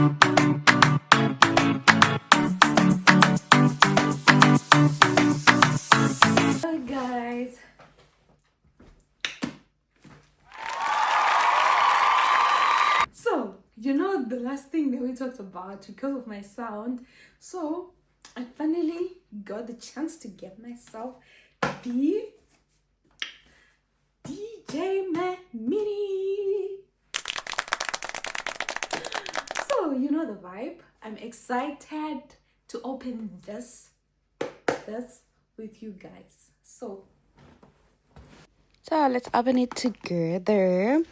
Hi guys. So, the last thing that we talked about because of my sound. So, I finally got the chance to get myself the DJI Mic Mini. So, you know the vibe. I'm excited to open this with you guys. So let's open it together.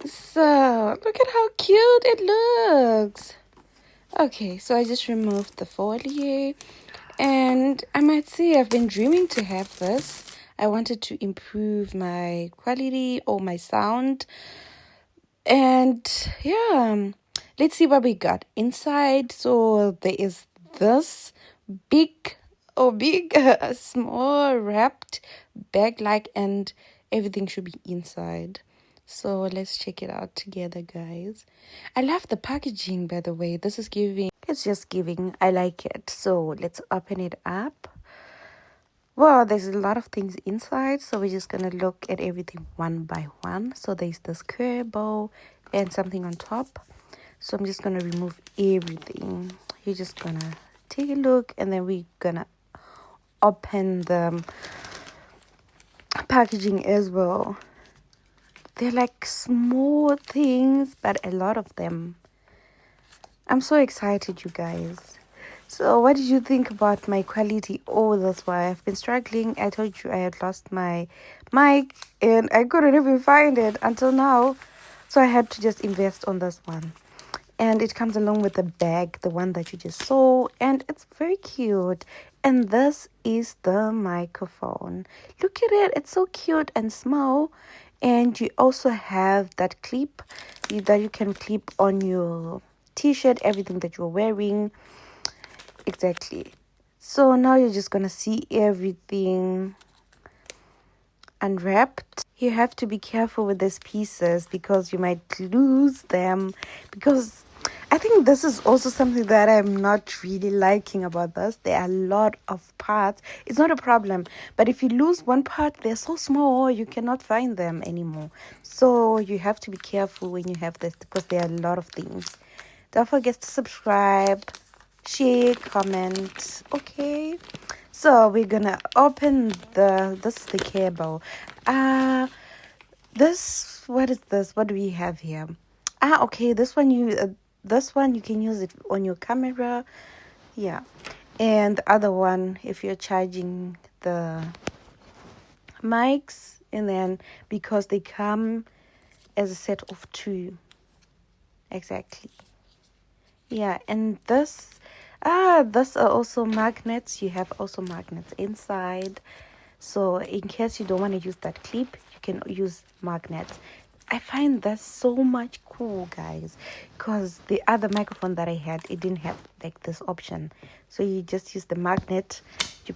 So look at how cute it looks. Okay, so I just removed the foliage, and I might say I've been dreaming to have this. I wanted to improve my quality or my sound, and yeah, let's see what we got inside. So there is this big small wrapped bag like, and everything should be inside. So let's check it out together, guys. I love the packaging, by the way. It's just giving. I like it. So let's open it up. Well, there's a lot of things inside, so we're just gonna look at everything one by one. So there's this curable and something on top. So I'm just gonna remove everything. You're just gonna take a look, and then we're gonna open the packaging as well. They're like small things, but a lot of them. I'm so excited, you guys. So what did you think about my quality all this while? I've been struggling. I told you I had lost my mic and I couldn't even find it until now. So I had to just invest on this one. And it comes along with the bag, the one that you just saw. And it's very cute. And this is the microphone. Look at it. It's so cute and small. And you also have that clip that you can clip on your t-shirt, everything that you're wearing. Exactly. So now you're just gonna see everything unwrapped. You have to be careful with these pieces because you might lose them, because I think this is also something that I'm not really liking about this. There are a lot of parts. It's not a problem, but if you lose one part, they're so small you cannot find them anymore. So you have to be careful when you have this, because there are a lot of things. Don't forget to subscribe, share, comment. Okay, so we're gonna open this is the cable. This, what is this? What do we have here? Okay, this one you can use it on your camera. Yeah. And the other one, if you're charging the mics, and then because they come as a set of two. Exactly. Yeah, and this are also magnets. You have also magnets inside. So in case you don't want to use that clip, you can use magnets. I find that so much cool, guys, because the other microphone that I had, it didn't have like this option. So you just use the magnet, you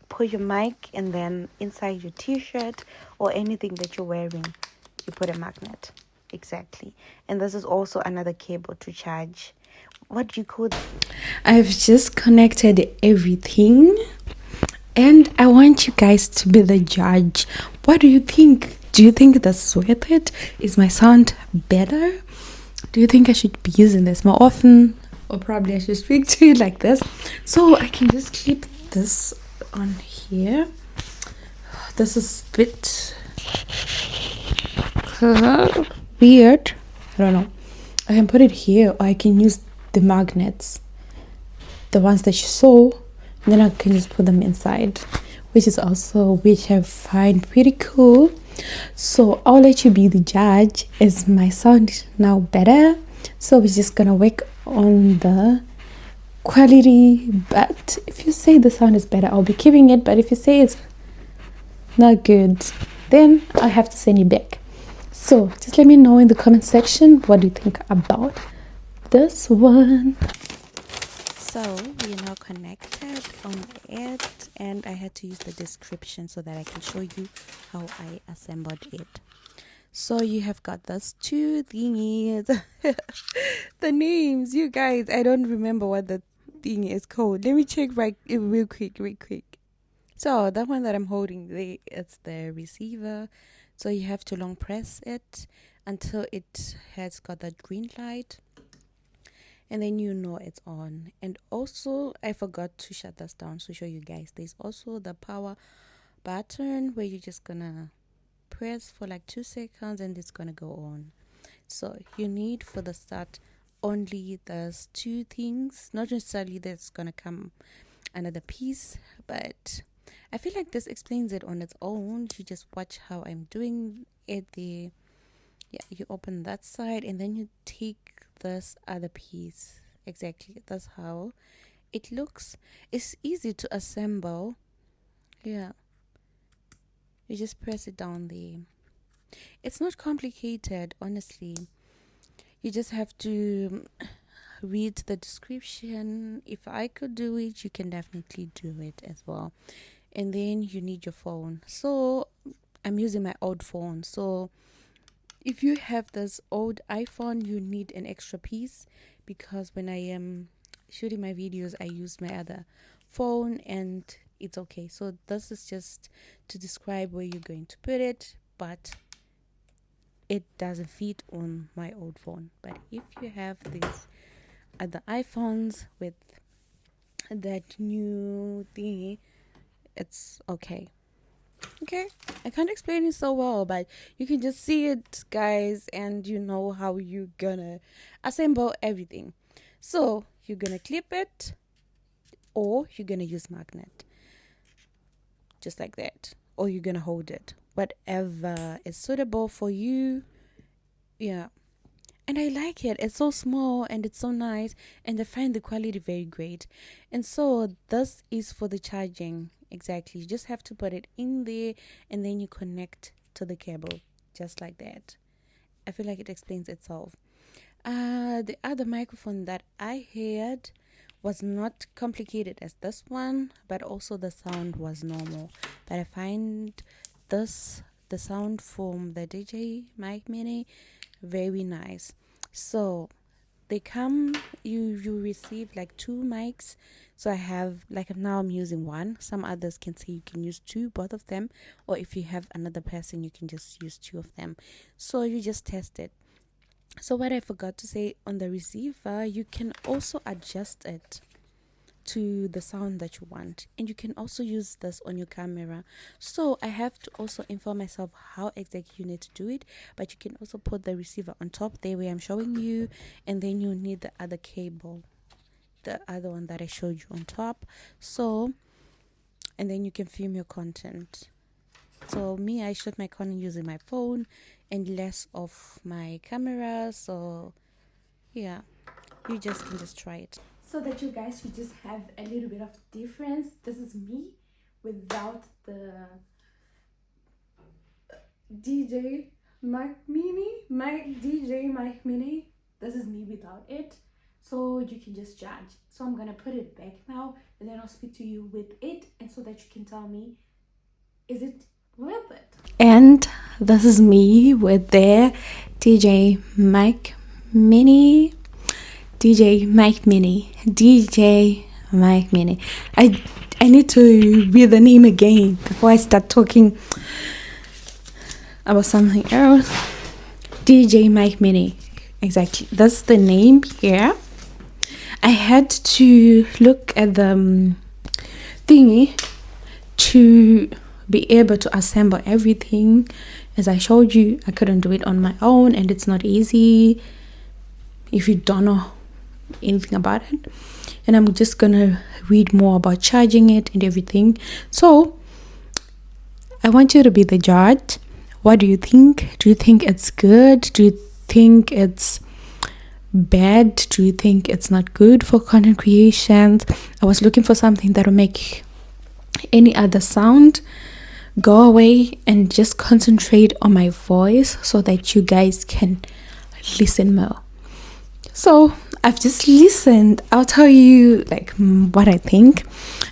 put your mic, and then inside your t-shirt or anything that you're wearing, you put a magnet. Exactly. And this is also another cable to charge. What do you call it? I've just connected everything, and I want you guys to be the judge. What do you think? Do you think that's worth it? Is my sound better? Do you think I should be using this more often? Or probably I should speak to you like this. So I can just clip this on here. This is a bit weird. I don't know. I can put it here, or I can use the magnets, the ones that you saw, and then I can just put them inside, which I find pretty cool. So I'll let you be the judge. Is my sound now better? So we're just gonna work on the quality, but if you say the sound is better, I'll be keeping it, but if you say it's not good, then I have to send you back. So just let me know in the comment section, what do you think about this one? So we are now connected on it, and I had to use the description so that I can show you how I assembled it. So you have got those two thingies. The names, you guys, I don't remember what the thing is called. Let me check real quick. So that one that I'm holding, it's the receiver. So you have to long press it until it has got that green light, and then you know it's on. And also, I forgot to shut this down to show you guys. There's also the power button where you're just gonna press for like 2 seconds and it's gonna go on. So you need for the start only those two things, not necessarily that's gonna come another piece, but I feel like this explains it on its own. You just watch how I'm doing it. You open that side and then you take this other piece. Exactly, that's how it looks. It's easy to assemble. Yeah, you just press it down there. It's not complicated, honestly. You just have to read the description. If I could do it, you can definitely do it as well. And then you need your phone. So I'm using my old phone. So if you have this old iPhone, you need an extra piece, because when I am shooting my videos, I use my other phone and it's okay. So this is just to describe where you're going to put it, but it doesn't fit on my old phone. But if you have these other iPhones with that new thingy, it's okay. Okay, I can't explain it so well, but you can just see it, guys, and you know how you're gonna assemble everything. So you're gonna clip it, or you're gonna use magnet, just like that, or you're gonna hold it, whatever is suitable for you. Yeah, and I like it. It's so small and it's so nice, and I find the quality very great. And so this is for the charging. Exactly, you just have to put it in there and then you connect to the cable, just like that. I feel like it explains itself. The other microphone that I had was not complicated as this one, but also the sound was normal. But I find the sound from the DJI Mic Mini very nice. So they come, you receive like 2 mics. So I have, like, now I'm using one. Some others can say you can use 2, both of them, or if you have another person, you can just use 2 of them. So you just test it. So what I forgot to say, on the receiver, you can also adjust it to the sound that you want, and you can also use this on your camera. So I have to also inform myself how exactly you need to do it, but you can also put the receiver on top there where I'm showing you, and then you need the other cable, the other one that I showed you on top. So, and then you can film your content. So me, I shoot my content using my phone and less of my camera. So yeah, you just can just try it, so that you guys, you just have a little bit of difference. This is me without the DJI Mic Mini. This is me without it, so you can just judge. So I'm gonna put it back now, and then I'll speak to you with it, and so that you can tell me, is it worth it? And this is me with the DJI Mic Mini. DJI Mic Mini. DJI Mic Mini. I need to read the name again before I start talking about something else. DJI Mic Mini. Exactly. That's the name here. I had to look at the thingy to be able to assemble everything. As I showed you, I couldn't do it on my own, and it's not easy if you don't know anything about it. And I'm just gonna read more about charging it and everything. So I want you to be the judge. What do you think? Do you think it's good? Do you think it's bad? Do you think it's not good for content creation? I was looking for something that will make any other sound go away and just concentrate on my voice, so that you guys can listen more. So I've just listened. I'll tell you like what I think.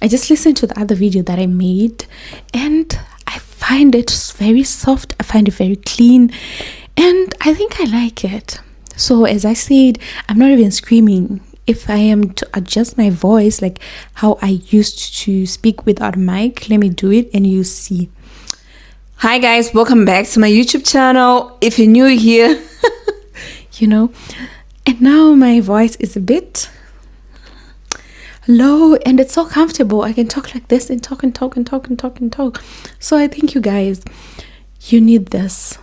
I just listened to the other video that I made, and I find it very soft. I find it very clean, and I think I like it. So as I said, I'm not even screaming. If I am to adjust my voice like how I used to speak without a mic, let me do it and you see. Hi guys, welcome back to my YouTube channel. If you're new here, you know, and now my voice is a bit low and it's so comfortable. I can talk like this and talk and talk and talk and talk and talk. So I think you guys, you need this.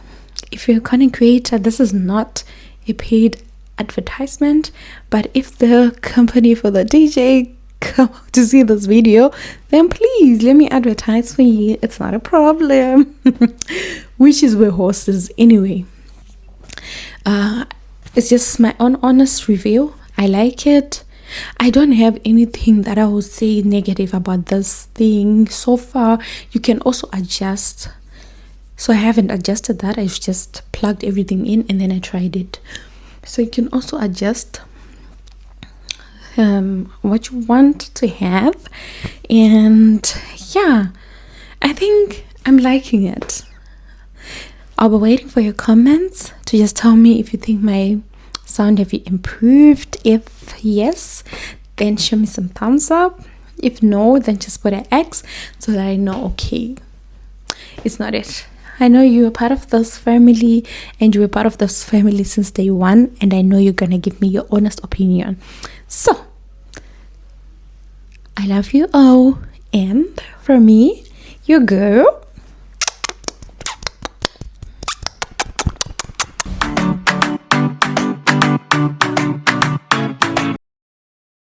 If you're a content creator, this is not a paid advertisement, but if the company for the DJ come to see this video, then please let me advertise for you. It's not a problem. Which is where horses anyway. It's just my own honest review. I like it. I don't have anything that I would say negative about this thing so far. You can also adjust. So I haven't adjusted that. I've just plugged everything in and then I tried it. So you can also adjust what you want to have. And yeah, I think I'm liking it. I'll be waiting for your comments to just tell me if you think my sound have improved. If yes, then show me some thumbs up. If no, then just put an X so that I know, okay, it's not it. I know you're a part of this family and you were part of this family since day one, and I know you're gonna give me your honest opinion. So I love you all, and for me, your girl